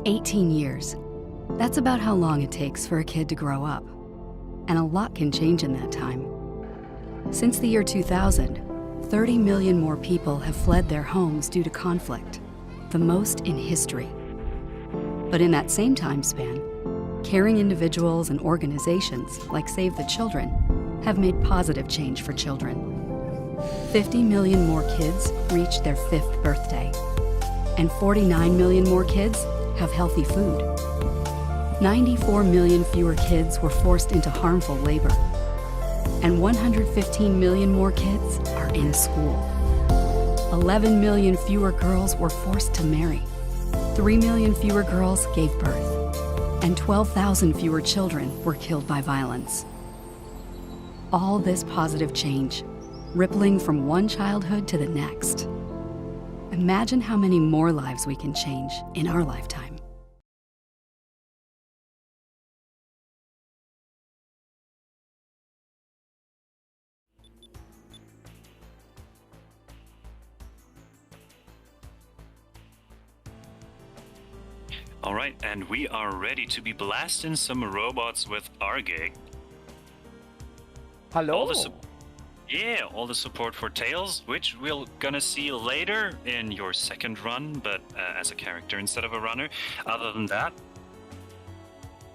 18 years. That's about how long it takes for a kid to grow up. And a lot can change in that time. Since the year 2000, 30 million more people have fled their homes due to conflict, the most in history. But in that same time span, caring individuals and organizations like Save the Children have made positive change for children. 50 million more kids reached their 5th birthday, and 49 million more kids have healthy food. 94 million fewer kids were forced into harmful labor, and 115 million more kids are in school. 11 million fewer girls were forced to marry. 3 million fewer girls gave birth, and 12,000 fewer children were killed by violence. All this positive change, rippling from one childhood to the next. Imagine how many more lives we can change in our lifetime. Alright, and we are ready to be blasting some robots with Argick. Hello. All the support for Tails, which we're gonna see later in your second run, but as a character instead of a runner. Other than that,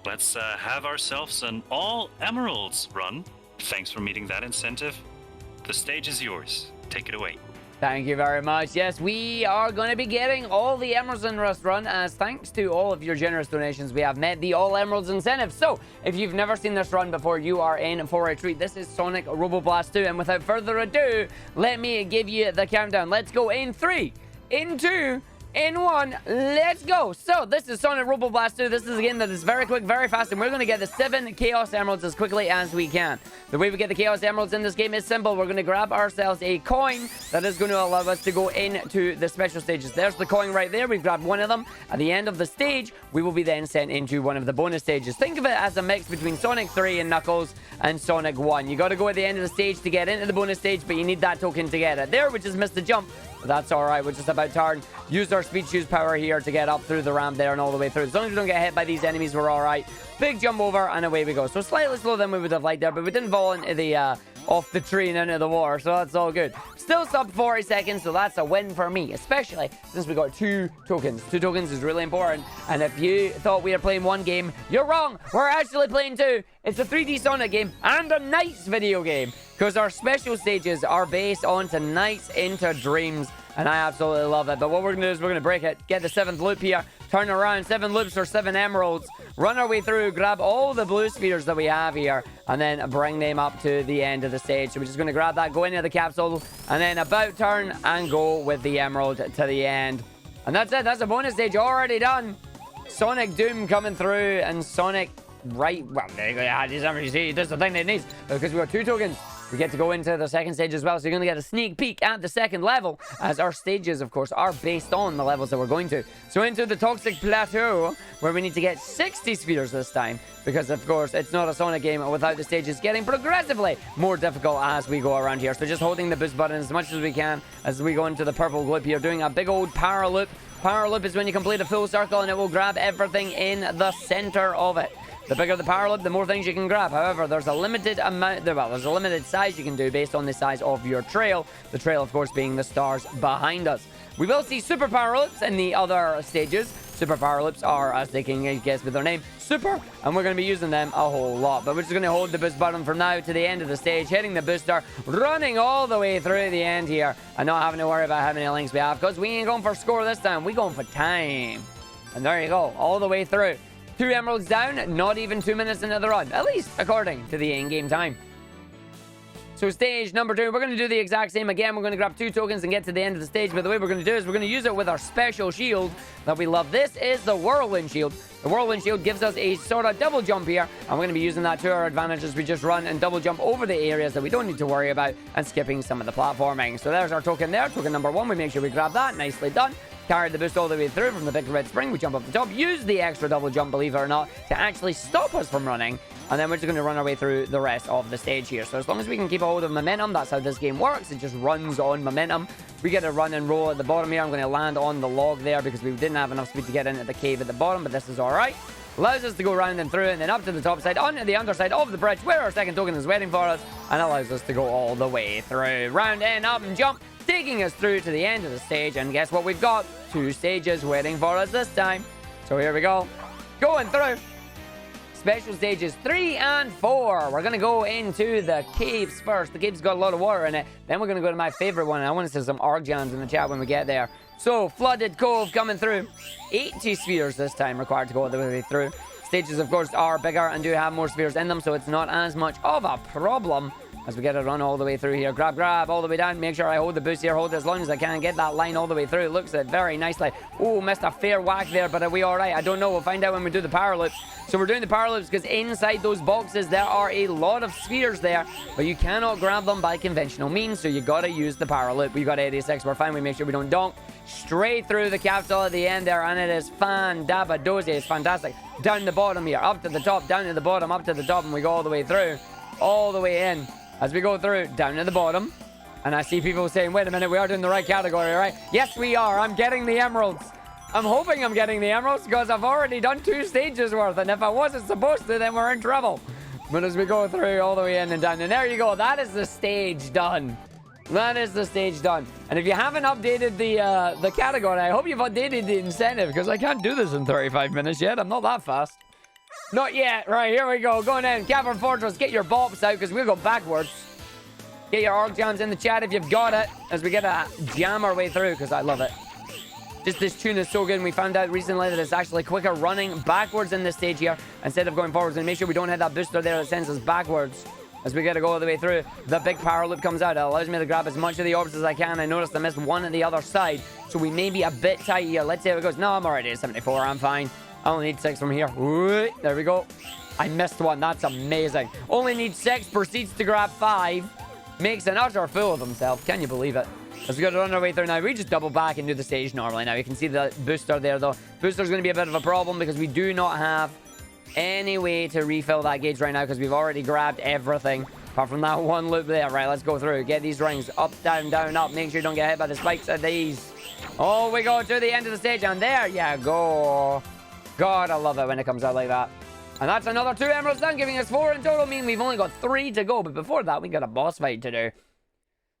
let's have ourselves an all emeralds run. Thanks for meeting that incentive. The stage is yours. Take it away. Thank you very much. Yes, we are going to be getting all the emeralds in this run, as thanks to all of your generous donations, we have met the all emeralds incentive. So, if you've never seen this run before, you are in for a treat. This is Sonic Robo Blast 2, and without further ado, let me give you the countdown. Let's go in 3, in 2, in 1, let's go. So, this is Sonic Robo Blast 2. This is a game that is very quick, very fast, and we're going to get the 7 Chaos Emeralds as quickly as we can. The way we get the Chaos Emeralds in this game is simple. We're going to grab ourselves a coin that is going to allow us to go into the special stages. There's the coin right there. We've grabbed one of them. At the end of the stage, we will be then sent into one of the bonus stages. Think of it as a mix between Sonic 3 and Knuckles and Sonic 1. You got to go at the end of the stage to get into the bonus stage, but you need that token to get it. There, we just missed the jump. But that's alright, we're just about to use our speed shoes power here to get up through the ramp there and all the way through. As long as we don't get hit by these enemies, we're alright. Big jump over, and away we go. So slightly slower than we would have liked there, but we didn't fall into the off the tree and into the water, so that's all good. Still sub 40 seconds, so that's a win for me, especially since we got 2 tokens. 2 tokens is really important, and if you thought we were playing one game, you're wrong. We're actually playing 2. It's a 3D Sonic game and a Nights video game, because our special stages are based on Nights into Dreams, and I absolutely love it. But what we're going to do is we're going to break it, get the 7th loop here, turn around, 7 loops for 7 emeralds, run our way through, grab all the blue spheres that we have here, and then bring them up to the end of the stage. So we're just going to grab that, go into the capsule, and then about turn and go with the emerald to the end. And that's it. That's a bonus stage already done. Sonic Doom coming through, and Sonic right. Well, there you go. Yeah, you see, this is the thing that it needs, because we got 2 tokens. We get to go into the second stage as well, so you're going to get a sneak peek at the second level, as our stages, of course, are based on the levels that we're going to. So into the Toxic Plateau, where we need to get 60 spheres this time, because, of course, it's not a Sonic game without the stages getting progressively more difficult as we go around here. So just holding the boost button as much as we can as we go into the purple loop here, doing a big old power loop. Power loop is when you complete a full circle, and it will grab everything in the center of it. The bigger the power loop, the more things you can grab. However, there's a limited amount, well, there's a limited size you can do based on the size of your trail. The trail, of course, being the stars behind us. We will see super power loops in the other stages. Super power loops are, as they can guess with their name, super, and we're going to be using them a whole lot. But we're just going to hold the boost button from now to the end of the stage, hitting the booster, running all the way through the end here, and not having to worry about how many links we have, because we ain't going for score this time. We're going for time. And there you go, all the way through. 2 emeralds down, not even 2 minutes into the run, at least according to the in-game time. So stage number 2, we're going to do the exact same again. We're going to grab 2 tokens and get to the end of the stage. But the way we're going to do is we're going to use it with our special shield that we love. This is the Whirlwind Shield. The Whirlwind Shield gives us a sort of double jump here, and we're going to be using that to our advantage as we just run and double jump over the areas that we don't need to worry about and skipping some of the platforming. So there's our token there, token number 1. We make sure we grab that. Nicely done. Carried the boost all the way through from the big red spring. We jump up the top, use the extra double jump, believe it or not, to actually stop us from running And then we're just going to run our way through the rest of the stage here. So as long as we can keep a hold of momentum, that's how this game works. It just runs on momentum. We get a run and roll at the bottom here. I'm going to land on the log there because we didn't have enough speed to get into the cave at the bottom, but this is all right. Allows us to go around and through and then up to the top side, onto the underside of the bridge where our second token is waiting for us, and allows us to go all the way through. Round and up and jump, taking us through to the end of the stage, and guess what we've got? 2 stages waiting for us this time. So here we go. Going through. Special stages 3 and 4. We're going to go into the caves first. The cave's got a lot of water in it. Then we're going to go to my favorite one. I want to see some Argick in the chat when we get there. So, flooded cove coming through. 80 spheres this time required to go all the way through. Stages, of course, are bigger and do have more spheres in them, so it's not as much of a problem as we get a run all the way through here. Grab all the way down. Make sure I hold the boost here. Hold it as long as I can. Get that line all the way through. It looks very nicely. Oh, missed a fair whack there, but are we all right? I don't know. We'll find out when we do the power loops. So we're doing the power loops because inside those boxes there are a lot of spheres there, but you cannot grab them by conventional means, so you got to use the power loop. We got 86. We're fine. We make sure we don't donk. Straight through the capsule at the end there, and it is fan-dabba-dozy. It's fantastic. Down the bottom here. Up to the top, down to the bottom, up to the top, and we go all the way through. All the way in. As we go through, down to the bottom. And I see people saying, wait a minute, we are doing the right category, right? Yes, we are. I'm getting the emeralds. I'm hoping I'm getting the emeralds because I've already done 2 stages worth. And if I wasn't supposed to, then we're in trouble. But as we go through all the way in and down, and there you go. That is the stage done. That is the stage done. And if you haven't updated the category, I hope you've updated the incentive because I can't do this in 35 minutes yet. I'm not that fast. Not yet. Right, here we go. Going in. Cavern Fortress, get your bops out because we'll go backwards. Get your Argick in the chat if you've got it as we get to jam our way through because I love it. Just this tune is so good, and we found out recently that it's actually quicker running backwards in this stage here instead of going forwards. And make sure we don't hit that booster there that sends us backwards as we get to go all the way through. The big power loop comes out. It allows me to grab as much of the orbs as I can. I noticed I missed one at the other side, so we may be a bit tight here. Let's see how it goes. No, I'm already at 74. I'm fine. I only need 6 from here. Ooh, there we go. I missed one. That's amazing. Only need 6. Proceeds to grab 5. Makes an utter fool of himself. Can you believe it? As we got to run our way through now, we just double back and do the stage normally. Now you can see the booster there though. Booster's going to be a bit of a problem because we do not have any way to refill that gauge right now because we've already grabbed everything apart from that one loop there. Right, let's go through. Get these rings up, down, down, up. Make sure you don't get hit by the spikes of these. Oh, we go to the end of the stage and there you go. God, I love it when it comes out like that. And that's another 2 emeralds done, giving us 4 in total, meaning we've only got 3 to go. But before that, we got a boss fight to do.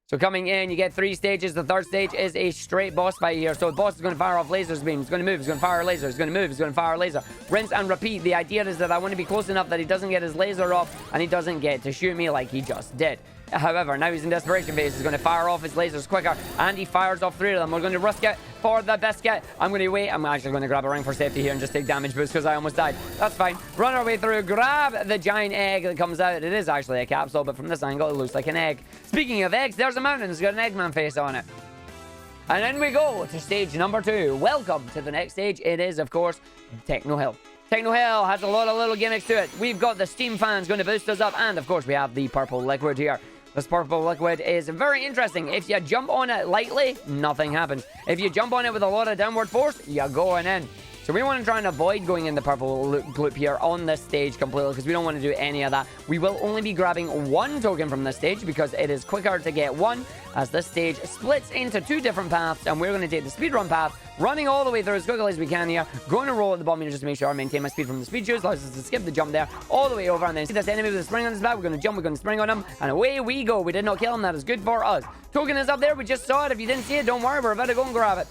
So coming in, you get 3 stages. The 3rd stage is a straight boss fight here. So the boss is going to fire off lasers beam. He's going to move. He's going to fire a laser. He's going to move. He's going to fire a laser. Rinse and repeat. The idea is that I want to be close enough that he doesn't get his laser off and he doesn't get to shoot me like he just did. However, now he's in desperation phase. He's going to fire off his lasers quicker, and he fires off 3 of them. We're going to risk it for the biscuit. I'm going to wait. I'm actually going to grab a ring for safety here and just take damage boost because I almost died. That's fine. Run our way through. Grab the giant egg that comes out. It is actually a capsule, but from this angle, it looks like an egg. Speaking of eggs, there's a mountain. It's got an Eggman face on it. And then we go to stage number 2. Welcome to the next stage. It is, of course, Techno Hill. Techno Hill has a lot of little gimmicks to it. We've got the steam fans going to boost us up, and of course we have the purple liquid here. This purple liquid is very interesting. If you jump on it lightly, nothing happens. If you jump on it with a lot of downward force, you're going in. So we want to try and avoid going in the purple loop here on this stage completely because we don't want to do any of that. We will only be grabbing 1 token from this stage because it is quicker to get 1 as this stage splits into 2 different paths, and we're going to take the speedrun path, running all the way through as quickly as we can here. Going to roll at the bottom here just to make sure I maintain my speed from the speed shoes. Allows us to skip the jump there all the way over, and then see this enemy with a spring on his back. We're going to jump, we're going to spring on him, and away we go. We did not kill him. That is good for us. Token is up there. We just saw it. If you didn't see it, don't worry. We're about to go and grab it.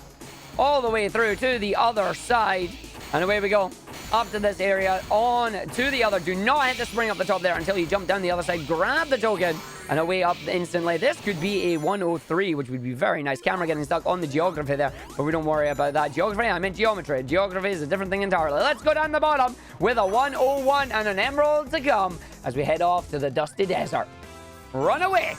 All the way through to the other side. And away we go. Up to this area. On to the other. Do not hit the spring up the top there until you jump down the other side. Grab the token. And away up instantly. This could be a 103, which would be very nice. Camera getting stuck on the geography there. But we don't worry about that. Geography? I meant geometry. Geography is a different thing entirely. Let's go down the bottom with a 101 and an emerald to come as we head off to the dusty desert. Run away.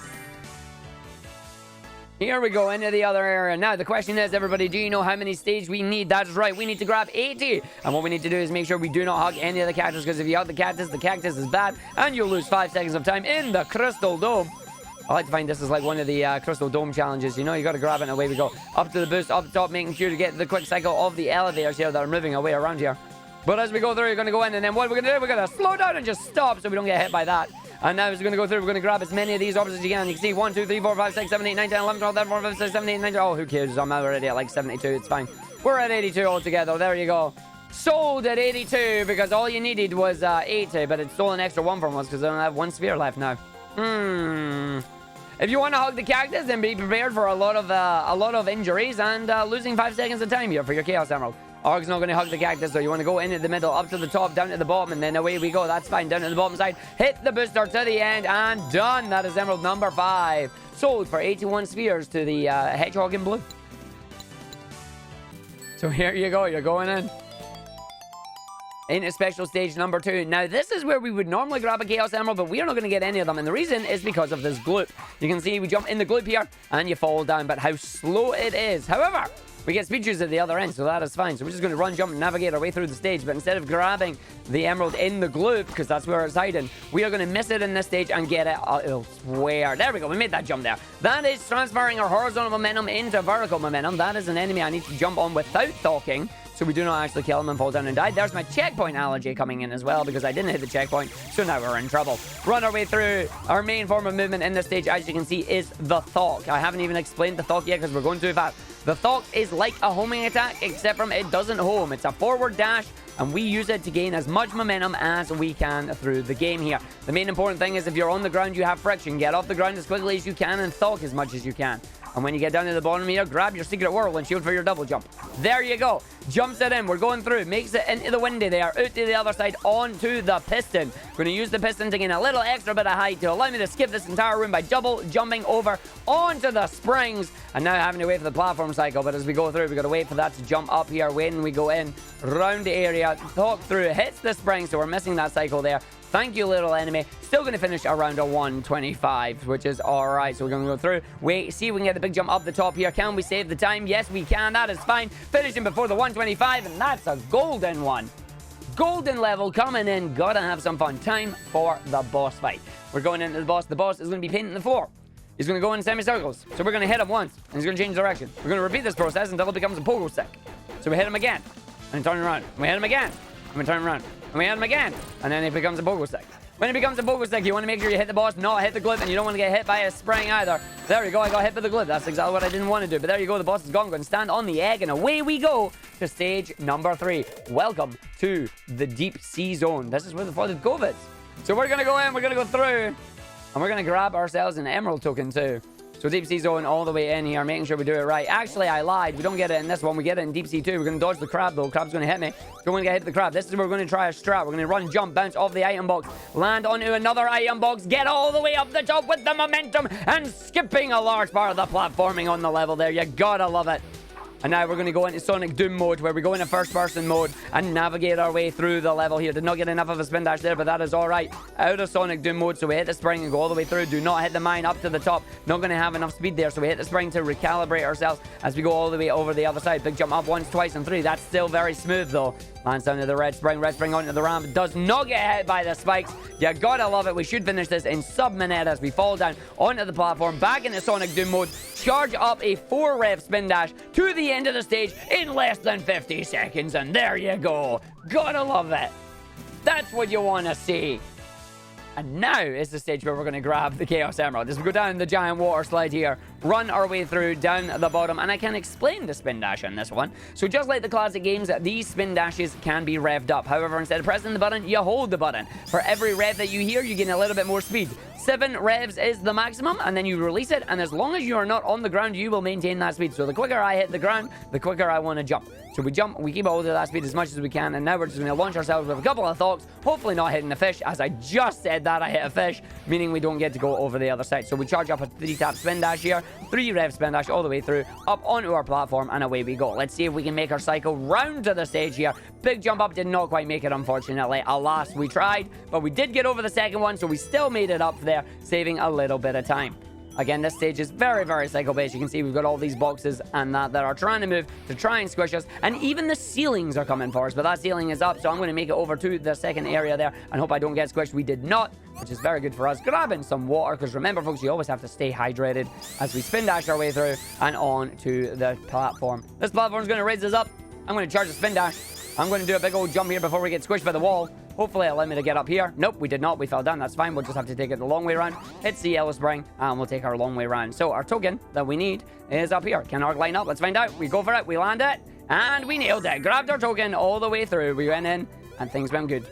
Here we go into the other area. Now, the question is, everybody, do you know how many stages we need? That's right, we need to grab 80. And what we need to do is make sure we do not hug any of the cactus, because if you hug the cactus is bad, and you'll lose 5 seconds of time in the Crystal Dome. I like to find this is like one of the Crystal Dome challenges. You know, you got to grab it and away we go. Up to the boost, up the top, making sure to get the quick cycle of the elevators here that are moving away around here. But as we go through, you're going to go in, and then what we're going to do, we're going to slow down and just stop so we don't get hit by that. And now as we're going to go through, we're going to grab as many of these orbs as you can. You can see 1, 2, 3, 4, 5, 6, 7, 8, 9, 10, 11, 12, 13, 14, 15, 16, 17, 18, 19. Oh, who cares? I'm already at like 72. It's fine. We're at 82 altogether. There you go. Sold at 82 because all you needed was 80, but it stole an extra 1 from us because I don't have 1 sphere left now. If you want to hug the cactus, then be prepared for a lot of injuries and losing 5 seconds of time here for your Chaos Emerald. Arg's not going to hug the cactus, so you want to go in at the middle, up to the top, down to the bottom, and then away we go. That's fine. Down to the bottom side. Hit the booster to the end, and done. That is Emerald number 5. Sold for 81 spheres to the Hedgehog in blue. So here you go. You're going in. Into special stage number 2. Now, this is where we would normally grab a Chaos Emerald, but we are not going to get any of them. And the reason is because of this gloop. You can see we jump in the gloop here, and you fall down. But how slow it is. However, we get speed juice at the other end, so that is fine. So we're just going to run, jump, and navigate our way through the stage. But instead of grabbing the emerald in the gloop, because that's where it's hiding, we are going to miss it in this stage and get it elsewhere. There we go. We made that jump there. That is transferring our horizontal momentum into vertical momentum. That is an enemy I need to jump on without talking, so we do not actually kill him and fall down and die. There's my checkpoint allergy coming in as well, because I didn't hit the checkpoint, so now we're in trouble. Run our way through. Our main form of movement in this stage, as you can see, is the Thok. I haven't even explained the Thok yet because we're going too fast. The Thok is like a homing attack, except from it doesn't home. It's a forward dash, and we use it to gain as much momentum as we can through the game here. The main important thing is if you're on the ground, you have friction. Get off the ground as quickly as you can and Thok as much as you can. And when you get down to the bottom here, grab your secret whirl and shoot for your double jump. There you go. Jumps it in. We're going through. Makes it into the windy there. Out to the other side. Onto the piston. Going to use the piston to gain a little extra bit of height to allow me to skip this entire room by double jumping over onto the springs. And now having to wait for the platform cycle. But as we go through, we've got to wait for that to jump up here. When we go in, round the area, talk through, hits the spring. So we're missing that cycle there. Thank you, little enemy. Still going to finish around a 125, which is all right. So we're going to go through. Wait, see if we can get the big jump up the top here. Can we save the time? Yes, we can. That is fine. Finishing before the 125, and that's a golden one. Golden level coming in. Gotta have some fun. Time for the boss fight. We're going into the boss. The boss is going to be painting the floor. He's going to go in semicircles. So we're going to hit him once, and he's going to change direction. We're going to repeat this process until it becomes a pogo stick. So we hit him again, and turn around. We hit him again, and we turn around. And we hit him again, and then it becomes a pogo stick. When it becomes a pogo stick, you want to make sure you hit the boss, not hit the gloop, and you don't want to get hit by a spring either. There we go, I got hit by the gloop. That's exactly what I didn't want to do, but there you go, the boss is gone. Going to stand on the egg, and away we go to stage number 3. Welcome to the deep sea zone. This is where the flooded cove is. So we're going to go in, we're going to go through, and we're going to grab ourselves an emerald token too. So deep sea zone all the way in here, making sure we do it right. Actually, I lied. We don't get it in this one. We get it in deep sea 2. We're going to dodge the crab, though. Crab's going to hit me. Don't want to get hit the crab. This is where we're going to try a strat. We're going to run, jump, bounce off the item box, land onto another item box, get all the way up the top with the momentum, and skipping a large part of the platforming on the level there. You gotta love it. And now we're going to go into Sonic Doom mode, where we go into first-person mode and navigate our way through the level here. Did not get enough of a spin dash there, but that is all right. Out of Sonic Doom mode, so we hit the spring and go all the way through. Do not hit the mine up to the top. Not going to have enough speed there, so we hit the spring to recalibrate ourselves as we go all the way over the other side. Big jump up once, twice, and 3. That's still very smooth, though. Lands down to the red spring onto the ramp. Does not get hit by the spikes. You gotta love it. We should finish this in sub-minute as we fall down onto the platform, back into Sonic Doom mode, charge up a 4-rev spin dash to the end of the stage in less than 50 seconds. And there you go. Gotta love it. That's what you want to see. And now is the stage where we're going to grab the Chaos Emerald. As we go down the giant water slide here, run our way through down the bottom, and I can explain the spin dash on this one. So just like the classic games, these spin dashes can be revved up. However, instead of pressing the button, you hold the button. For every rev that you hear, you gain a little bit more speed. 7 revs is the maximum, and then you release it, and as long as you are not on the ground, you will maintain that speed. So the quicker I hit the ground, the quicker I want to jump. So we jump, we keep a hold of that speed as much as we can, and now we're just going to launch ourselves with a couple of Thoks, hopefully not hitting the fish. As I just said that, I hit a fish, meaning we don't get to go over the other side. So we charge up a 3-tap spin dash here, 3-rev spin dash all the way through, up onto our platform, and away we go. Let's see if we can make our cycle round to the stage here. Big jump up, did not quite make it, unfortunately. Alas, we tried, but we did get over the second one, so we still made it up there, saving a little bit of time. Again, this stage is very, very cycle-based. You can see we've got all these boxes and that are trying to move to try and squish us. And even the ceilings are coming for us, but that ceiling is up, so I'm going to make it over to the second area there and hope I don't get squished. We did not, which is very good for us. Grabbing some water, because remember, folks, you always have to stay hydrated as we spin dash our way through and on to the platform. This platform is going to raise us up. I'm going to charge a spin dash. I'm going to do a big old jump here before we get squished by the wall. Hopefully, it'll allow me to get up here. Nope, we did not. We fell down. That's fine. We'll just have to take it the long way around. Hit the yellow spring, and we'll take our long way around. So, our token that we need is up here. Can Arg line up? Let's find out. We go for it. We land it. And we nailed it. Grabbed our token all the way through. We went in, and things went good.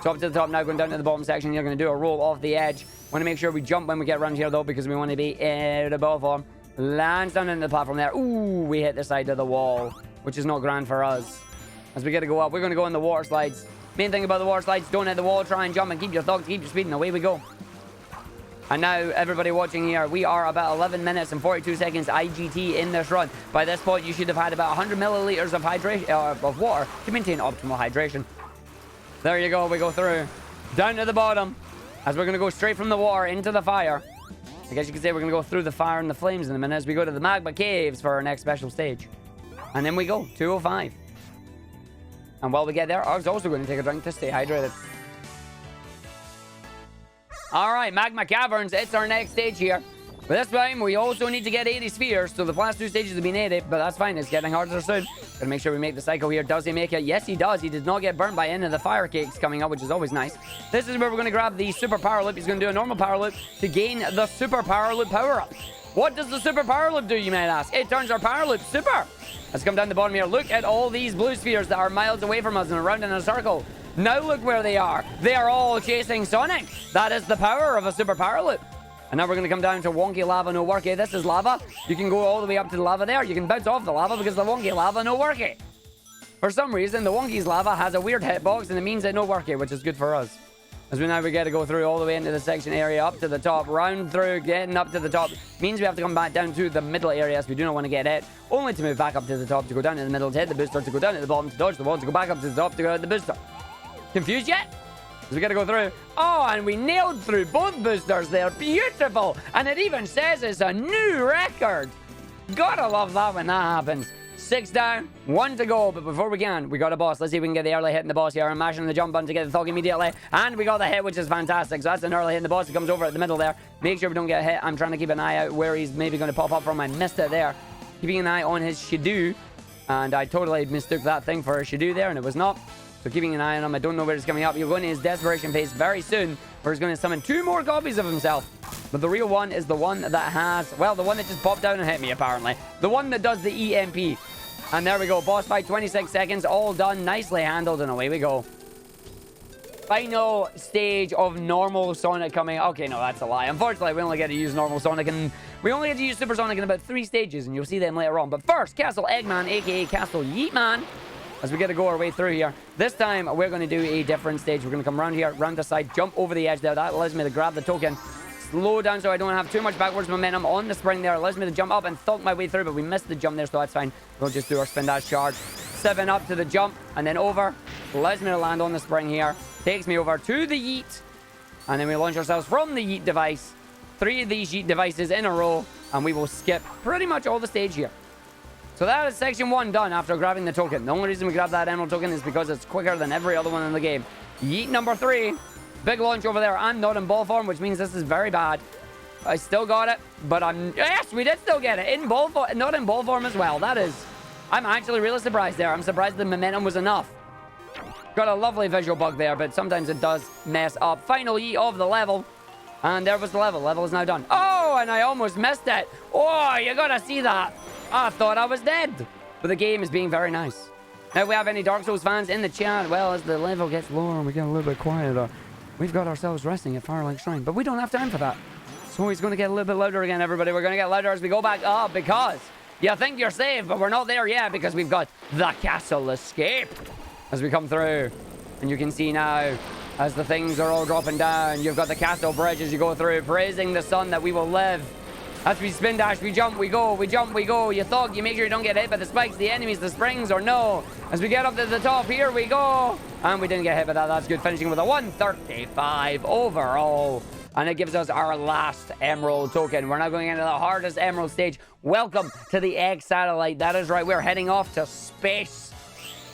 So, up to the top now, going down to the bottom section. You're going to do a roll off the edge. Want to make sure we jump when we get around here, though, because we want to be in the ball form. Lands down into the platform there. Ooh, we hit the side of the wall, which is not grand for us. As we get to go up, we're going to go in the water slides. Main thing about the water slides, don't hit the wall, try and jump and keep your thugs, keep your speed, and away we go. And now, everybody watching here, we are about 11 minutes and 42 seconds IGT in this run. By this point, you should have had about 100 milliliters of hydration of water to maintain optimal hydration. There you go, we go through. Down to the bottom, as we're going to go straight from the water into the fire. I guess you could say we're going to go through the fire and the flames in a minute as we go to the magma caves for our next special stage. And then we go, 205. And while we get there, Arg's also going to take a drink to stay hydrated. Alright, Magma Caverns, it's our next stage here. But this time, we also need to get 80 spheres, so the last 2 stages have been 80, but that's fine, it's getting harder soon. Gotta make sure we make the cycle here. Does he make it? Yes, he does. He did not get burnt by any of the fire cakes coming up, which is always nice. This is where we're going to grab the super power loop. He's going to do a normal power loop to gain the super power loop power-up. What does the super power loop do, you might ask? It turns our power loop super. Let's come down the bottom here. Look at all these blue spheres that are miles away from us and around in a circle. Now look where they are. They are all chasing Sonic. That is the power of a super power loop. And now we're going to come down to wonky lava, no worky. This is lava. You can go all the way up to the lava there. You can bounce off the lava because the wonky lava, no worky. For some reason, the wonky's lava has a weird hitbox and it means it no worky, which is good for us. As we now we get to go through all the way into the section area, up to the top, round through, getting up to the top. Means we have to come back down to the middle area, so we do not want to get hit. Only to move back up to the top, to go down to the middle, to hit the booster, to go down to the bottom, to dodge the wall, to go back up to the top, to go out the booster. Confused yet? So we got to go through. Oh, and we nailed through both boosters. They're beautiful. And it even says it's a new record. Gotta love that when that happens. 6 down, 1 to go. But before we can, we got a boss. Let's see if we can get the early hit in the boss here. I'm mashing the jump button to get the thug immediately. And we got the hit, which is fantastic. So that's an early hit in the boss. He comes over at the middle there. Make sure we don't get hit. I'm trying to keep an eye out where he's maybe going to pop up from. I missed it there. Keeping an eye on his Shadoo. And I totally mistook that thing for a Shadoo there, and it was not. So keeping an eye on him. I don't know where he's coming up. He'll go into his desperation phase very soon, where he's going to summon 2 more copies of himself. But the real one is the one that has, well, the one that just popped down and hit me, apparently. The one that does the EMP. And there we go. Boss fight, 26 seconds. All done. Nicely handled, and away we go. Final stage of normal Sonic coming. Okay, no, that's a lie. Unfortunately, we only get to use normal Sonic, and we only get to use Super Sonic in about 3 stages, and you'll see them later on. But first, Castle Eggman, a.k.a. Castle Yeetman. As we get to go our way through here. This time, we're going to do a different stage. We're going to come around here, round the side, jump over the edge there. That allows me to grab the token. Slow down so I don't have too much backwards momentum on the spring there. Allows me to jump up and thunk my way through, but we missed the jump there, so that's fine. We'll just do our spin dash charge. 7 up to the jump, and then over. Allows me to land on the spring here. Takes me over to the yeet. And then we launch ourselves from the yeet device. 3 of these yeet devices in a row, and we will skip pretty much all the stage here. So that is section 1 done after grabbing the token. The only reason we grabbed that emerald token is because it's quicker than every other one in the game. Yeet number 3. Big launch over there and not in ball form, which means this is very bad. I still got it, but yes, we did still get it. In ball form, not in ball form as well. That is... I'm actually really surprised there. I'm surprised the momentum was enough. Got a lovely visual bug there, but sometimes it does mess up. Final yeet of the level. And there was the level. Level is now done. Oh, and I almost missed it. Oh, you gotta see that. I thought I was dead. But the game is being very nice. Now, we have any Dark Souls fans in the chat? Well, as the level gets lower and we get a little bit quieter, we've got ourselves resting at Firelight Shrine. But we don't have time for that. So it's going to get a little bit louder again, everybody. We're going to get louder as we go back up because you think you're safe, but we're not there yet because we've got the castle escape as we come through. And you can see now, as the things are all dropping down, you've got the castle bridge as you go through, praising the sun that we will live. As we spin dash, we jump, we go, we jump, we go. You thug, you make sure you don't get hit by the spikes, the enemies, the springs, or no. As we get up to the top, here we go. And we didn't get hit by that. That's good. Finishing with a 135 overall. And it gives us our last emerald token. We're now going into the hardest emerald stage. Welcome to the egg satellite. That is right. We're heading off to space.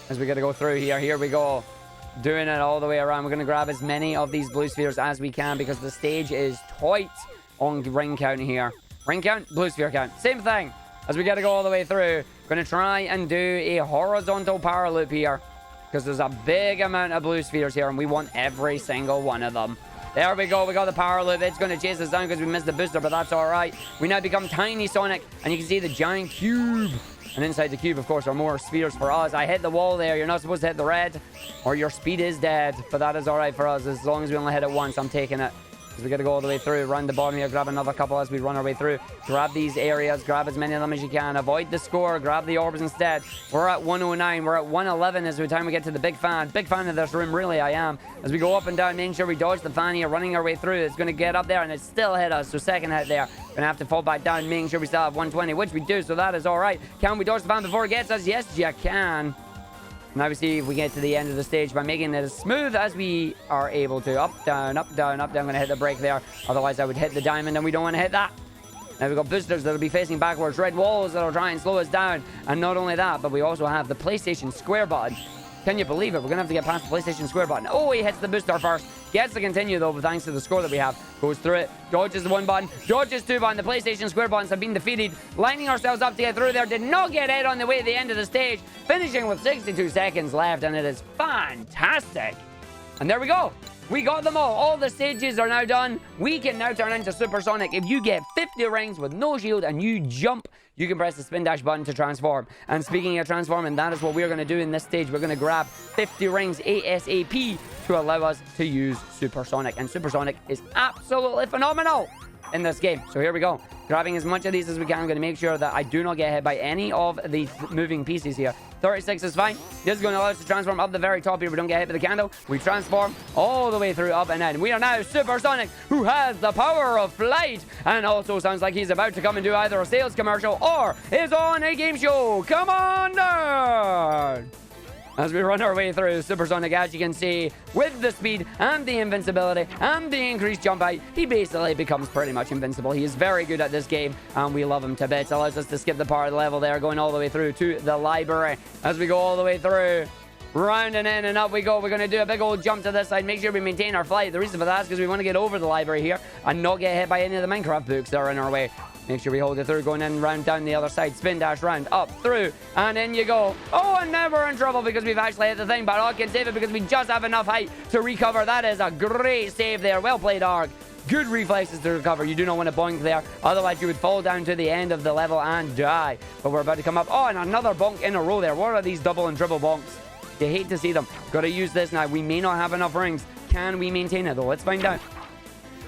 As we get to go through here. Here we go. Doing it all the way around. We're going to grab as many of these blue spheres as we can because the stage is tight on ring count here. Ring count, blue sphere count. Same thing. As we get to go all the way through. Going to try and do a horizontal power loop here. because there's a big amount of blue spheres here, and we want every single one of them. There we go. We got the power loop. It's going to chase us down because we missed the booster, but that's all right. We now become Tiny Sonic, and you can see the giant cube. And inside the cube, of course, are more spheres for us. I hit the wall there. You're not supposed to hit the red, or your speed is dead. But that is all right for us. As long as we only hit it once, I'm taking it. Because we got to go all the way through, run the bottom here, grab another couple as we run our way through. Grab these areas, grab as many of them as you can. Avoid the score, grab the orbs instead. We're at 109, we're at 111 as the time we get to the big fan. Big fan of this room, really, I am. As we go up and down, making sure we dodge the fan here, running our way through. It's going to get up there, and it still hit us. So second hit there. Going to have to fall back down, making sure we still have 120, which we do, so that is all right. Can we dodge the fan before it gets us? Yes, you can. Now we see if we get to the end of the stage by making it as smooth as we are able to. Up, down, up, down, up, down. I'm going to hit the brake there. Otherwise, I would hit the diamond, and we don't want to hit that. Now we've got boosters that will be facing backwards. Red walls that will try and slow us down. And not only that, but we also have the PlayStation Square button. Can you believe it? We're going to have to get past the PlayStation Square button. Oh, he hits the booster first. Gets to continue, though, thanks to the score that we have. Goes through it. Dodges the 1 button. Dodges 2 button. The PlayStation Square buttons have been defeated. Lining ourselves up to get through there. Did not get hit on the way to the end of the stage. Finishing with 62 seconds left, and it is fantastic. And there we go. We got them all. All the stages are now done. We can now turn into Supersonic. If you get 50 rings with no shield and you jump, you can press the spin dash button to transform. And speaking of transforming, that is what we're going to do in this stage. We're going to grab 50 rings ASAP to allow us to use Supersonic. And Supersonic is absolutely phenomenal in this game. So here we go. Grabbing as much of these as we can. I'm going to make sure that I do not get hit by any of the moving pieces here. 36 is fine. This is going to allow us to transform up the very top here. We don't get hit by the candle. We transform all the way through, up and in. We are now Supersonic, who has the power of flight, and also sounds like he's about to come and do either a sales commercial or is on a game show. Come on down! As we run our way through Supersonic, as you can see, with the speed and the invincibility and the increased jump height, he basically becomes pretty much invincible. He is very good at this game, and we love him to bits. Allows us to skip the part of the level there, going all the way through to the library. As we go all the way through, rounding in and up we go. We're going to do a big old jump to this side. Make sure we maintain our flight. The reason for that is because we want to get over the library here and not get hit by any of the Minecraft books that are in our way. Make sure we hold it through, going in, round, down the other side, spin dash, round, up, through, and in you go. Oh, and now we're in trouble because we've actually hit the thing, but Arg can save it because we just have enough height to recover. That is a great save there. Well played, Arg. Good reflexes to recover. You do not want to bonk there, otherwise you would fall down to the end of the level and die. But we're about to come up. Oh, and another bonk in a row there. What are these double and triple bonks? You hate to see them. Got to use this now. We may not have enough rings. Can we maintain it, though? Let's find out.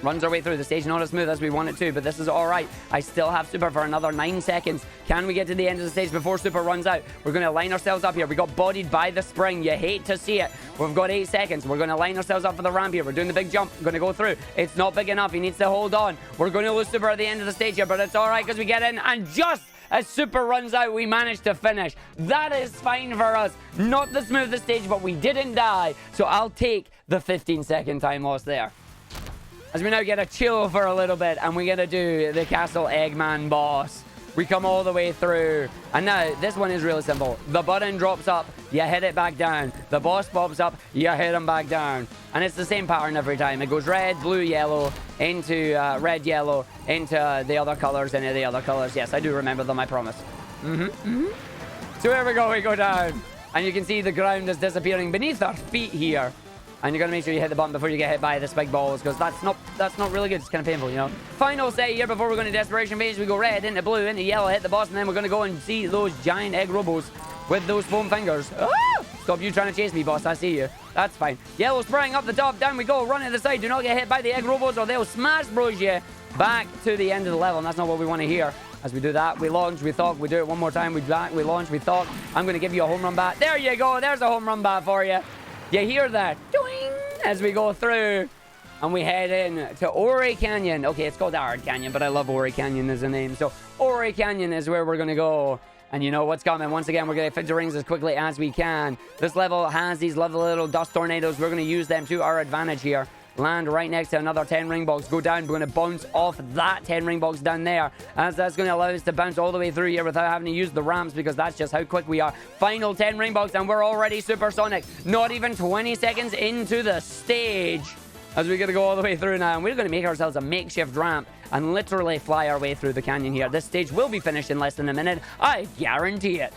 Runs our way through the stage, not as smooth as we want it to, but this is all right. I still have Super for another 9 seconds. Can we get to the end of the stage before Super runs out? We're going to line ourselves up here. We got bodied by the spring. You hate to see it. We've got 8 seconds. We're going to line ourselves up for the ramp here. We're doing the big jump. We're going to go through. It's not big enough. He needs to hold on. We're going to lose Super at the end of the stage here, but it's all right because we get in, and just as Super runs out, we managed to finish. That is fine for us. Not the smoothest stage, but we didn't die, so I'll take the 15-second time loss there. As we now get a chill for a little bit, and we're going to do the Castle Eggman boss. We come all the way through. And now, this one is really simple. The button drops up, you hit it back down. The boss pops up, you hit him back down. And it's the same pattern every time. It goes red, blue, yellow, into red, yellow, into the other colors, into the other colors. Yes, I do remember them, I promise. So here we go down. And you can see the ground is disappearing beneath our feet here. And you're going to make sure you hit the button before you get hit by the spike balls, because that's not really good. It's kind of painful, you know. Final say here before we're going to Desperation Phase. We go red into blue into yellow, hit the boss, and then we're going to go and see those giant egg robos with those foam fingers. Ah! Stop you trying to chase me, boss. I see you. That's fine. Yellow spraying up the top. Down we go. Run to the side. Do not get hit by the egg robos or they'll smash bros you back to the end of the level. And that's not what we want to hear. As we do that, we launch, we thought, we do it one more time, we back, we launch, we thought. I'm going to give you a home run bat. There you go. There's a home run bat for you. You hear that? Doing! As we go through and we head in to Ori Canyon. Okay, it's called ARID Canyon, but I love Ori Canyon as a name. So Ori Canyon is where we're going to go. And you know what's coming. Once again, we're going to fit the rings as quickly as we can. This level has these lovely little dust tornadoes. We're going to use them to our advantage here. Land right next to another 10 ring box. Go down. We're going to bounce off that 10 ring box down there. As that's going to allow us to bounce all the way through here without having to use the ramps, because that's just how quick we are. Final 10 ring box and we're already supersonic. Not even 20 seconds into the stage. As we're going to go all the way through now. And we're going to make ourselves a makeshift ramp and literally fly our way through the canyon here. This stage will be finished in less than a minute. I guarantee it.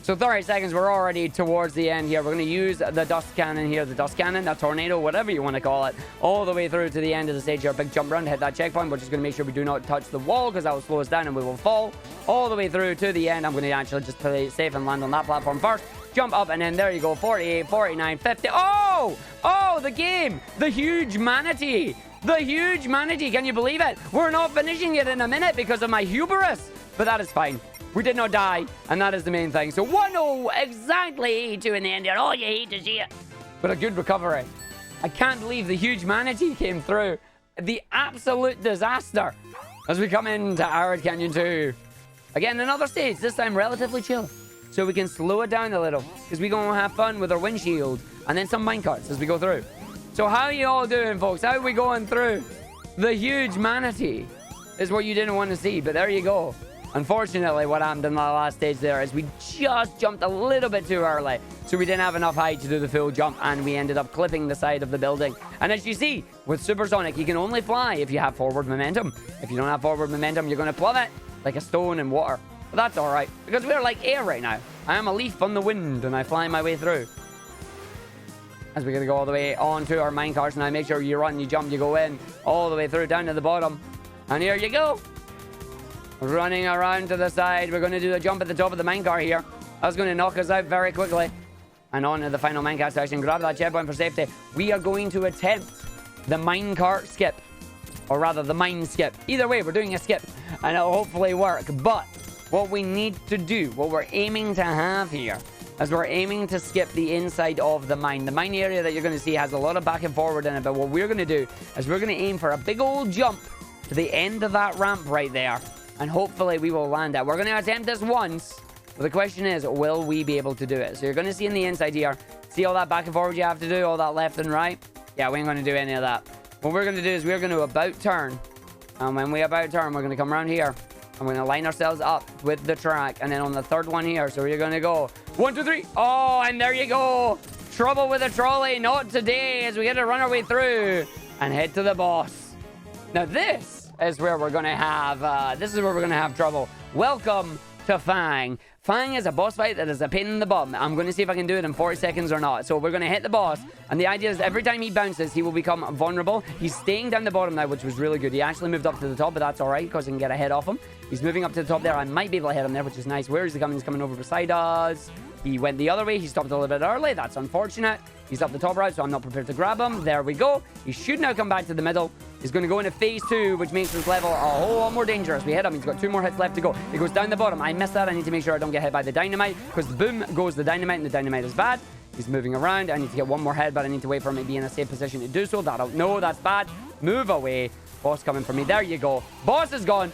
So 30 seconds, we're already towards the end here. We're going to use the dust cannon here, the dust cannon, a tornado, whatever you want to call it, all the way through to the end of the stage here. Big jump round to hit that checkpoint. We're just going to make sure we do not touch the wall because that will slow us down and we will fall all the way through to the end. I'm going to actually just play it safe and land on that platform first. Jump up and then there you go, 48, 49, 50. Oh! Oh, the game! The huge manatee! The huge manatee, can you believe it? We're not finishing it in a minute because of my hubris. But that is fine. We did not die, and that is the main thing. So 1-0, exactly 82 in the end here. Oh, you hate to see it. But a good recovery. I can't believe the huge manatee came through. The absolute disaster. As we come into Arid Canyon 2. Again, another stage, this time relatively chill. So we can slow it down a little. Because we're going to have fun with our windshield. And then some minecarts as we go through. So how are you all doing, folks? How are we going through? The huge manatee is what you didn't want to see, but there you go. Unfortunately, what happened in the last stage there is we just jumped a little bit too early. So we didn't have enough height to do the full jump, and we ended up clipping the side of the building. And as you see, with Supersonic, you can only fly if you have forward momentum. If you don't have forward momentum, you're going to plummet like a stone in water. But that's all right, because we're like air right now. I am a leaf on the wind, and I fly my way through. As we're going to go all the way onto our minecarts, now make sure you run, you jump, you go in, all the way through, down to the bottom. And here you go. Running around to the side. We're going to do the jump at the top of the minecart here. That's going to knock us out very quickly. And on to the final minecart section. Grab that checkpoint for safety. We are going to attempt the minecart skip. Or rather, the mine skip. Either way, we're doing a skip. And it'll hopefully work. But what we need to do, what we're aiming to have here, is we're aiming to skip the inside of the mine. The mine area that you're going to see has a lot of back and forward in it. But what we're going to do is we're going to aim for a big old jump to the end of that ramp right there. And hopefully we will land it. We're going to attempt this once. But the question is, will we be able to do it? So you're going to see in the inside here. See all that back and forward you have to do? All that left and right? Yeah, we ain't going to do any of that. What we're going to do is we're going to about turn. And when we about turn, we're going to come around here. I'm going to line ourselves up with the track. And then on the third one here. So we're going to go 1, 2, 3. Oh, and there you go. Trouble with the trolley. Not today. As we get to run our way through. And head to the boss. Now this is where we're going to have trouble. Welcome to Fang. Fang is a boss fight that is a pain in the bum. I'm going to see if I can do it in 40 seconds or not. So we're going to hit the boss, and the idea is every time he bounces, he will become vulnerable. He's staying down the bottom now, which was really good. He actually moved up to the top, but that's all right, because I can get a hit off him. He's moving up to the top there. I might be able to hit him there, which is nice. Where is he coming? He's coming over beside us. He went the other way. He stopped a little bit early. That's unfortunate. He's up the top right, so I'm not prepared to grab him. There we go. He should now come back to the middle. He's going to go into phase 2, which makes this level a whole lot more dangerous. We hit him. He's got 2 more hits left to go. He goes down the bottom. I missed that. I need to make sure I don't get hit by the dynamite, because boom goes the dynamite, and the dynamite is bad. He's moving around. I need to get 1 more head, but I need to wait for him to be in a safe position to do so. No, that's bad. Move away. Boss coming for me. There you go. Boss is gone.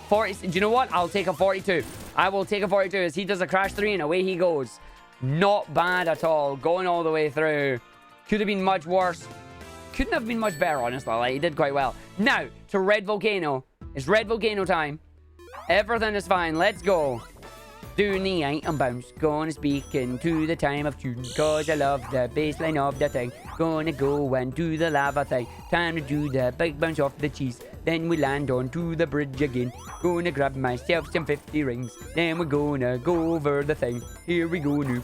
40. Do you know what? I'll take a 42. I will take a 42 as he does a crash 3, and away he goes. Not bad at all. Going all the way through. Could have been much worse. Couldn't have been much better, honestly. Like, he did quite well. Now, to Red Volcano. It's Red Volcano time. Everything is fine. Let's go. Doing the item bounce. Gonna speak into the time of tune. Cause I love the baseline of the thing. Gonna go and do the lava thing. Time to do the big bounce off the cheese. Then we land onto the bridge again. Gonna grab myself some 50 rings. Then we're gonna go over the thing. Here we go now.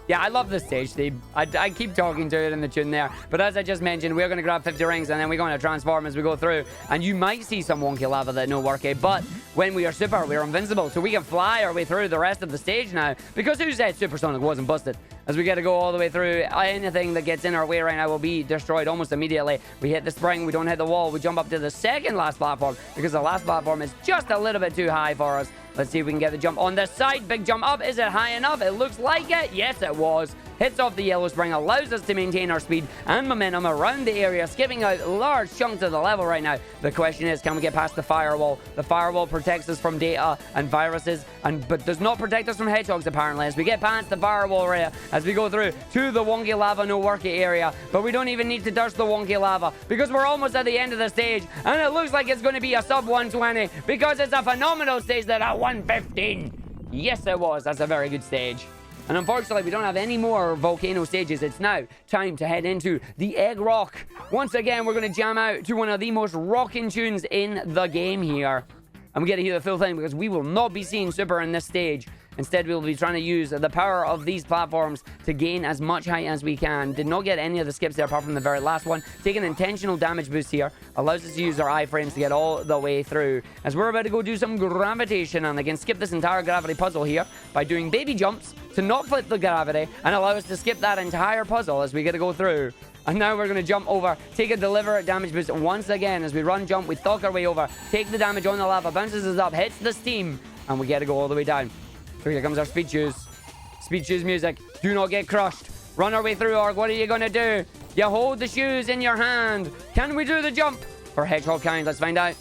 Yeah, I love this stage theme. I keep talking to it in the tune there. But as I just mentioned, we're going to grab 50 rings and then we're going to transform as we go through. And you might see some wonky lava that no work, but when we are super, we're invincible. So we can fly our way through the rest of the stage now. Because who said Supersonic wasn't busted? As we get to go all the way through, anything that gets in our way right now will be destroyed almost immediately. We hit the spring, we don't hit the wall, we jump up to the second last platform because the last platform is just a little bit too high for us. Let's see if we can get the jump on the side. Big jump up. Is it high enough? It looks like it. Yes, it was. Hits off the yellow spring, allows us to maintain our speed and momentum around the area, skipping out large chunks of the level right now. The question is, can we get past the firewall? The firewall protects us from data and viruses, but does not protect us from hedgehogs, apparently. As we get past the firewall area, as we go through to the wonky lava no worky area, but we don't even need to touch the wonky lava because we're almost at the end of the stage, and it looks like it's going to be a sub 120 because it's a phenomenal stage that at 115. Yes, it was. That's a very good stage. And unfortunately, we don't have any more volcano stages. It's now time to head into the Egg Rock. Once again, we're going to jam out to one of the most rocking tunes in the game here. And we get to hear the full thing because we will not be seeing Super in this stage Instead, we'll be trying to use the power of these platforms to gain as much height as we can. Did not get any of the skips there apart from the very last one. Take an intentional damage boost here. Allows us to use our iframes to get all the way through. As we're about to go do some gravitation, and again, skip this entire gravity puzzle here by doing baby jumps to not flip the gravity and allow us to skip that entire puzzle as we get to go through. And now we're going to jump over, take a deliberate damage boost once again. As we run, jump, we thug our way over, take the damage on the lava, bounces us up, hits the steam, and we get to go all the way down. So here comes our speed shoes. Speed shoes music. Do not get crushed. Run our way through, Arg. What are you going to do? You hold the shoes in your hand. Can we do the jump? For hedgehog kind, let's find out.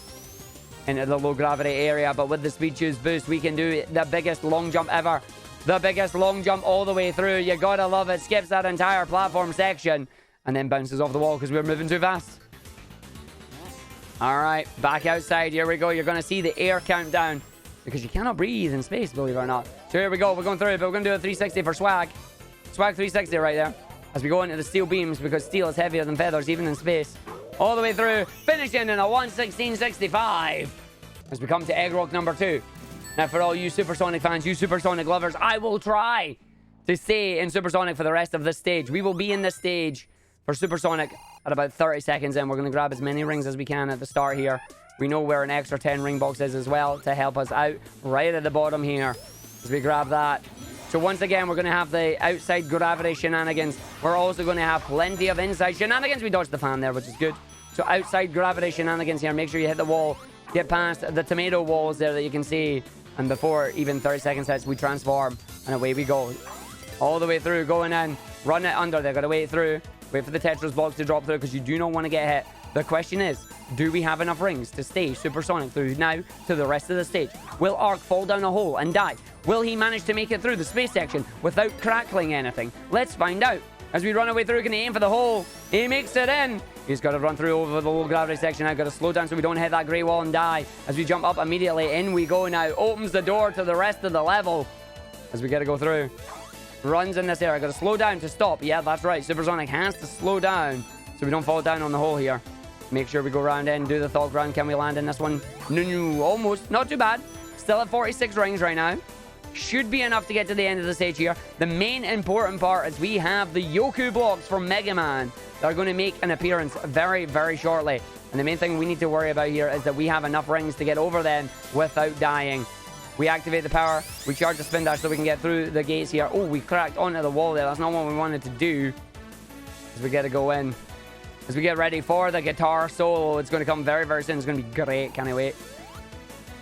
Into the low gravity area, but with the speed shoes boost, we can do the biggest long jump ever. The biggest long jump all the way through. You gotta love it. Skips that entire platform section. And then bounces off the wall because we're moving too fast. Alright, back outside. Here we go. You're going to see the air countdown. Because you cannot breathe in space, believe it or not. So here we go. We're going through it, but we're going to do a 360 for swag. Swag 360 right there. As we go into the steel beams, because steel is heavier than feathers, even in space. All the way through, finishing in a 116.65. As we come to egg rock number 2. Now, for all you supersonic fans, you supersonic lovers, I will try to stay in supersonic for the rest of this stage. We will be in this stage for supersonic at about 30 seconds in. We're going to grab as many rings as we can at the start here. We know where an extra 10 ring box is as well to help us out right at the bottom here as we grab that. So once again, we're going to have the outside gravity shenanigans. We're also going to have plenty of inside shenanigans. We dodged the fan there, which is good. So outside gravity shenanigans here. Make sure you hit the wall. Get past the tomato walls there that you can see. And before even 30 seconds hits, we transform. And away we go. All the way through, going in. Run it under. They've got to wait through. Wait for the Tetris blocks to drop through because you do not want to get hit. The question is, do we have enough rings to stay supersonic through now to the rest of the stage? Will Ark fall down a hole and die? Will he manage to make it through the space section without crackling anything? Let's find out. As we run our way through, can he aim for the hole? He makes it in. He's got to run through over the low gravity section. I've got to slow down so we don't hit that grey wall and die. As we jump up immediately, in we go now. Opens the door to the rest of the level. As we get to go through. Runs in this area. Got to slow down to stop. Yeah, that's right. Supersonic has to slow down so we don't fall down on the hole here. Make sure we go round in, do the thought round. Can we land in this one? No, almost. Not too bad. Still at 46 rings right now. Should be enough to get to the end of the stage here. The main important part is we have the Yoku blocks from Mega Man that are going to make an appearance very, very shortly. And the main thing we need to worry about here is that we have enough rings to get over them without dying. We activate the power. We charge the spin dash so we can get through the gates here. Oh, we cracked onto the wall there. That's not what we wanted to do. As we get to go in. As we get ready for the guitar solo. It's going to come very, very soon. It's going to be great. Can't I wait?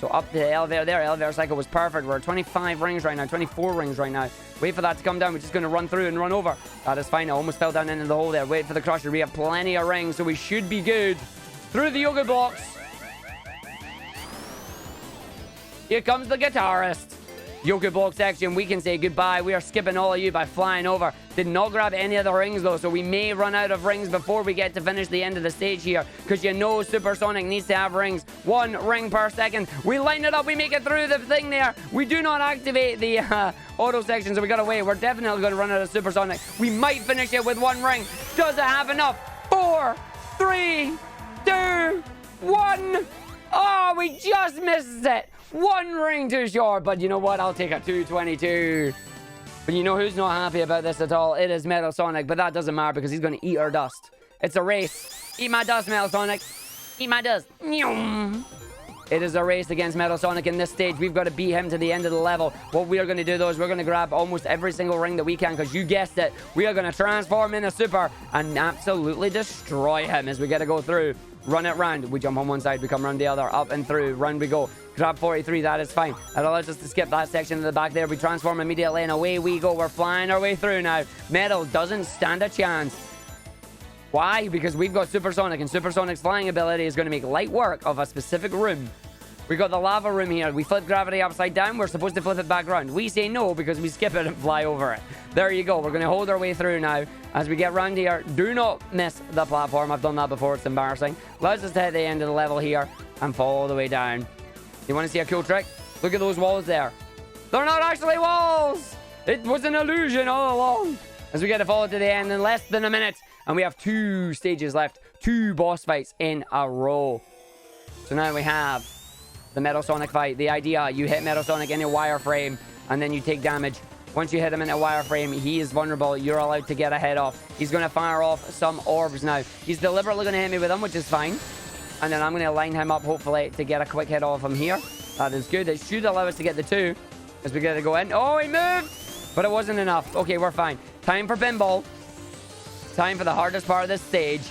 So up to the elevator there. Elevator cycle was perfect. We're at 25 rings right now. 24 rings right now. Wait for that to come down. We're just going to run through and run over. That is fine. I almost fell down into the hole there. Wait for the crusher. We have plenty of rings, so we should be good. Through the yoga blocks. Here comes the guitarist. Yoga block section, we can say goodbye. We are skipping all of you by flying over. Did not grab any of the rings though, so we may run out of rings before we get to finish the end of the stage here. Because you know Supersonic needs to have rings. 1 ring per second. We line it up, we make it through the thing there. We do not activate the auto section, so we gotta wait. We're definitely going to run out of Supersonic. We might finish it with 1 ring. Does it have enough? 4, 3, 2, 1. Oh, we just missed it. 1 ring too short, but you know what? I'll take a 222. But you know who's not happy about this at all? It is Metal Sonic, but that doesn't matter because he's going to eat our dust. It's a race. Eat my dust, Metal Sonic. Eat my dust. It is a race against Metal Sonic in this stage. We've got to beat him to the end of the level. What we are going to do, though, is we're going to grab almost every single ring that we can, because you guessed it, we are going to transform in a super and absolutely destroy him as we get to go through. Run it round. We jump on one side, we come round the other, up and through. Round we go. Grab 43, that is fine. That allows us to skip that section in the back there. We transform immediately and away we go. We're flying our way through now. Metal doesn't stand a chance. Why? Because we've got Supersonic, and Supersonic's flying ability is going to make light work of a specific room. We got the lava room here. We flip gravity upside down. We're supposed to flip it back around. We say no because we skip it and fly over it. There you go. We're going to hold our way through now. As we get round here, do not miss the platform. I've done that before. It's embarrassing. Allows us to hit the end of the level here and fall all the way down. You want to see a cool trick? Look at those walls there. They're not actually walls. It was an illusion all along. As we get to fall to the end in less than a minute. And we have 2 stages left. 2 boss fights in a row. So now we have the Metal Sonic fight. The idea, you hit Metal Sonic in a wireframe. and then you take damage. Once you hit him in a wireframe, he is vulnerable. You're allowed to get ahead off. He's going to fire off some orbs now. He's deliberately going to hit me with them, which is fine. And then I'm going to line him up, hopefully, to get a quick hit off him here. That is good. It should allow us to get the 2 as we get to go in. Oh, he moved! But it wasn't enough. Okay, we're fine. Time for pinball. Time for the hardest part of this stage.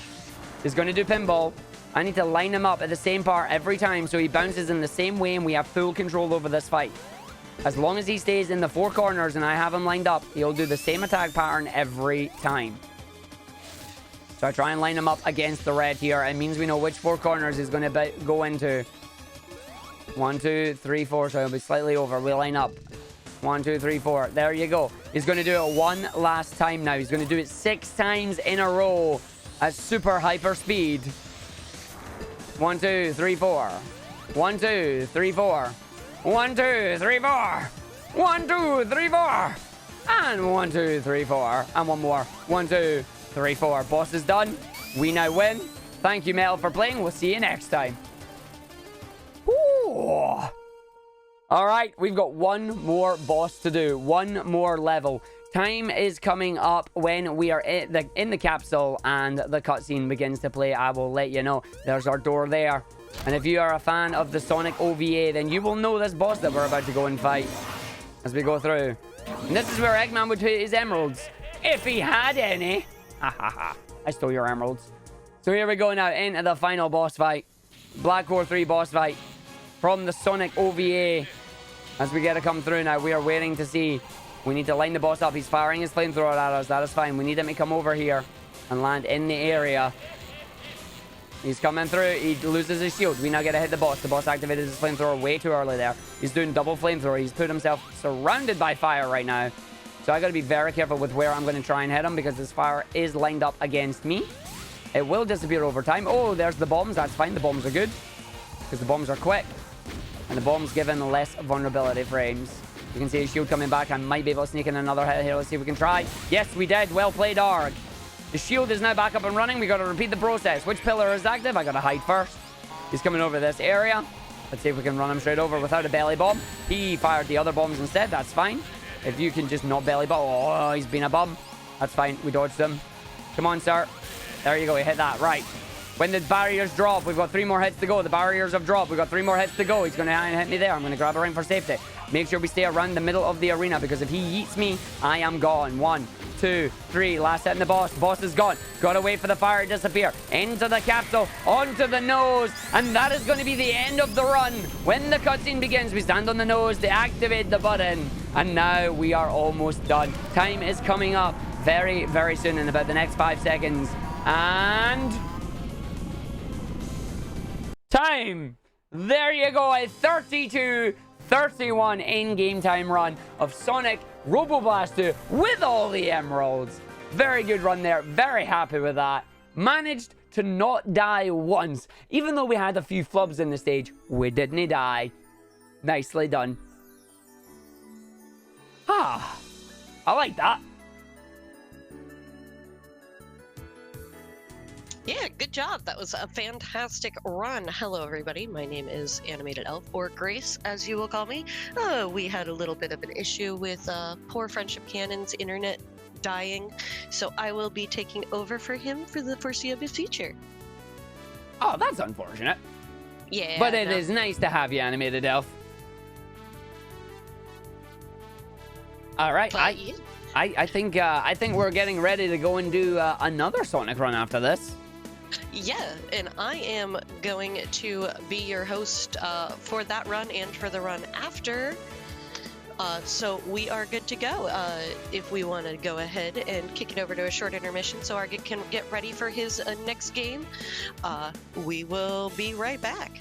He's going to do pinball. I need to line him up at the same part every time so he bounces in the same way and we have full control over this fight. As long as he stays in the 4 corners and I have him lined up, he'll do the same attack pattern every time. So I try and line him up against the red here. It means we know which 4 corners he's going to go into. 1, 2, 3, 4. So he'll be slightly over. We line up. 1, 2, 3, 4. There you go. He's going to do it one last time now. He's going to do it 6 times in a row at super hyper speed. 1, 2, 3, 4. 1, 2, 3, 4. 1, 2, 3, 4. 1, 2, 3, 4. And 1, 2, 3, 4. And one more. 1, 2, 3, 4. Boss is done. We now win. Thank you, Mel, for playing. We'll see you next time. Ooh. All right, we've got one more boss to do. One more level. Time is coming up when we are in the capsule and the cutscene begins to play. I will let you know. There's our door there. And if you are a fan of the Sonic OVA, then you will know this boss that we're about to go and fight as we go through. And this is where Eggman would put his emeralds, if he had any. Ha ha ha. I stole your emeralds. So here we go now into the final boss fight. Black Core 3 boss fight from the Sonic OVA. As we get to come through now, we are waiting to see. We need to line the boss up. He's firing his flamethrower at us. That is fine. We need him to come over here and land in the area. He's coming through. He loses his shield. We now get to hit the boss. The boss activated his flamethrower way too early there. He's doing double flamethrower. He's put himself surrounded by fire right now. So I got to be very careful with where I'm going to try and hit him because this fire is lined up against me. It will disappear over time. Oh, there's the bombs. That's fine. The bombs are good because the bombs are quick. And the bombs given less vulnerability frames. You can see his shield coming back. I might be able to sneak in another hit here. Let's see if we can try. Yes, we did. Well played, Arg. The shield is now back up and running. We got to repeat the process. Which pillar is active? I got to hide first. He's coming over this area. Let's see if we can run him straight over without a belly bomb. He fired the other bombs instead. That's fine. If you can just not belly bomb. Oh, he's been a bum. That's fine. We dodged him. Come on, sir. There you go. He hit that. Right. When the barriers drop, we've got 3 more hits to go. The barriers have dropped. We've got 3 more hits to go. He's going to hit me there. I'm going to grab a ring for safety. Make sure we stay around the middle of the arena because if he yeets me, I am gone. 1, 2, 3. Last hit in the boss. Boss is gone. Got to wait for the fire to disappear. Into the capsule. Onto the nose. And that is going to be the end of the run. When the cutscene begins, we stand on the nose to activate the button. And now we are almost done. Time is coming up very, very soon in about the next 5 seconds. And... time! There you go, a 32-31 in-game time run of Sonic Robo Blaster with all the emeralds. Very good run there, very happy with that. Managed to not die once. Even though we had a few flubs in the stage, we didn't die. Nicely done. Ah, I like that. Yeah, good job. That was a fantastic run. Hello, everybody. My name is Animated Elf, or Grace, as you will call me. We had a little bit of an issue with poor Friendship Cannon's internet dying, so I will be taking over for him for the foreseeable future. Oh, that's unfortunate. Yeah. But it is nice to have you, Animated Elf. All right. I think we're getting ready to go and do another Sonic run after this. Yeah, and I am going to be your host for that run and for the run after. So we are good to go. If we want to go ahead and kick it over to a short intermission so Argick can get ready for his next game, we will be right back.